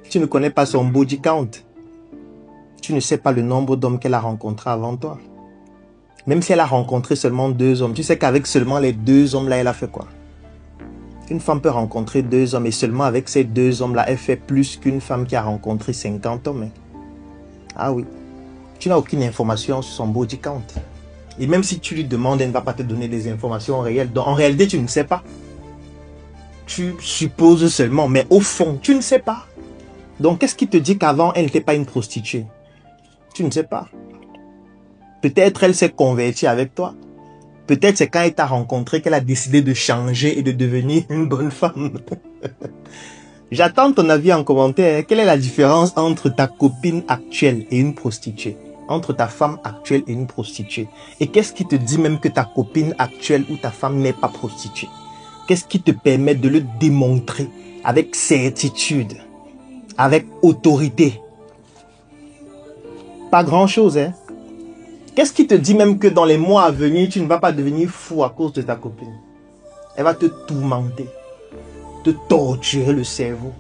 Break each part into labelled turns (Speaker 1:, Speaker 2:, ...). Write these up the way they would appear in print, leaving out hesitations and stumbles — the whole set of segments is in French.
Speaker 1: Tu ne connais pas son body count. Tu ne sais pas le nombre d'hommes qu'elle a rencontrés avant toi. Même si elle a rencontré seulement 2 hommes, tu sais qu'avec seulement les 2 hommes-là, elle a fait quoi? Une femme peut rencontrer 2 hommes et seulement avec ces 2 hommes-là, elle fait plus qu'une femme qui a rencontré 50 hommes. Ah oui. Tu n'as aucune information sur son body count. Et même si tu lui demandes, elle ne va pas te donner des informations réelles. Donc en réalité, tu ne sais pas. Tu supposes seulement, mais au fond, tu ne sais pas. Donc qu'est-ce qui te dit qu'avant, elle n'était pas une prostituée? Tu ne sais pas. Peut-être elle s'est convertie avec toi. Peut-être c'est quand elle t'a rencontré qu'elle a décidé de changer et de devenir une bonne femme. J'attends ton avis en commentaire. Quelle est la différence entre ta copine actuelle et une prostituée? Entre ta femme actuelle et une prostituée? Et qu'est-ce qui te dit même que ta copine actuelle ou ta femme n'est pas prostituée? Qu'est-ce qui te permet de le démontrer avec certitude, avec autorité? Pas grand-chose, hein? Qu'est-ce qui te dit même que dans les mois à venir, tu ne vas pas devenir fou à cause de ta copine? Elle va te tourmenter, te torturer le cerveau,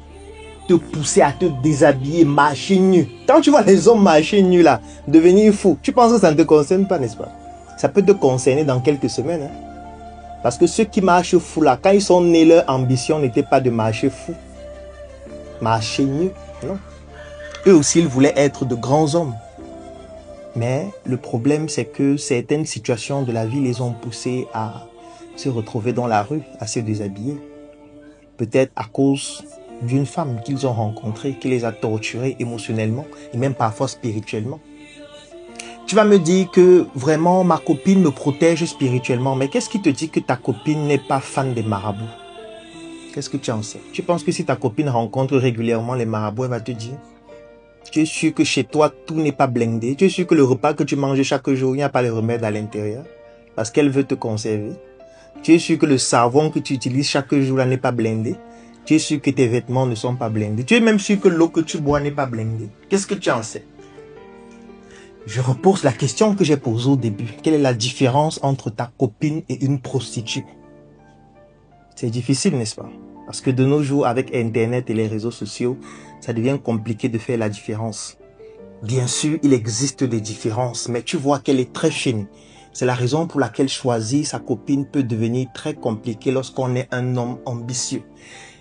Speaker 1: te pousser à te déshabiller, marcher nu. Quand tu vois les hommes marcher nus là, devenir fou, tu penses que ça ne te concerne pas, n'est-ce pas? Ça peut te concerner dans quelques semaines. Hein? Parce que ceux qui marchent fou là, quand ils sont nés, leur ambition n'était pas de marcher fou. Marcher nu, non. Eux aussi, ils voulaient être de grands hommes. Mais le problème, c'est que certaines situations de la vie les ont poussés à se retrouver dans la rue, à se déshabiller. Peut-être à cause d'une femme qu'ils ont rencontrée, qui les a torturés émotionnellement et même parfois spirituellement. Tu vas me dire que vraiment ma copine me protège spirituellement, mais qu'est-ce qui te dit que ta copine n'est pas fan des marabouts? Qu'est-ce que tu en sais? Tu penses que si ta copine rencontre régulièrement les marabouts, elle va te dire: tu es sûr que chez toi, tout n'est pas blindé? Tu es sûr que le repas que tu manges chaque jour, il n'y a pas les remèdes à l'intérieur? Parce qu'elle veut te conserver. Tu es sûr que le savon que tu utilises chaque jour là n'est pas blindé? Tu es sûr que tes vêtements ne sont pas blindés? Tu es même sûr que l'eau que tu bois n'est pas blindée? Qu'est-ce que tu en sais? Je repose la question que j'ai posée au début. Quelle est la différence entre ta copine et une prostituée? C'est difficile, n'est-ce pas? Parce que de nos jours, avec Internet et les réseaux sociaux, ça devient compliqué de faire la différence. Bien sûr, il existe des différences, mais tu vois qu'elle est très fine. C'est la raison pour laquelle choisir sa copine peut devenir très compliqué lorsqu'on est un homme ambitieux.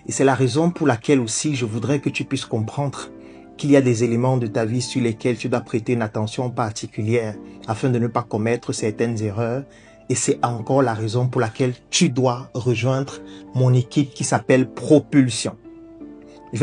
Speaker 1: Et c'est la raison pour laquelle aussi je voudrais que tu puisses comprendre qu'il y a des éléments de ta vie sur lesquels tu dois prêter une attention particulière afin de ne pas commettre certaines erreurs. Et c'est encore la raison pour laquelle tu dois rejoindre mon équipe qui s'appelle Propulsion.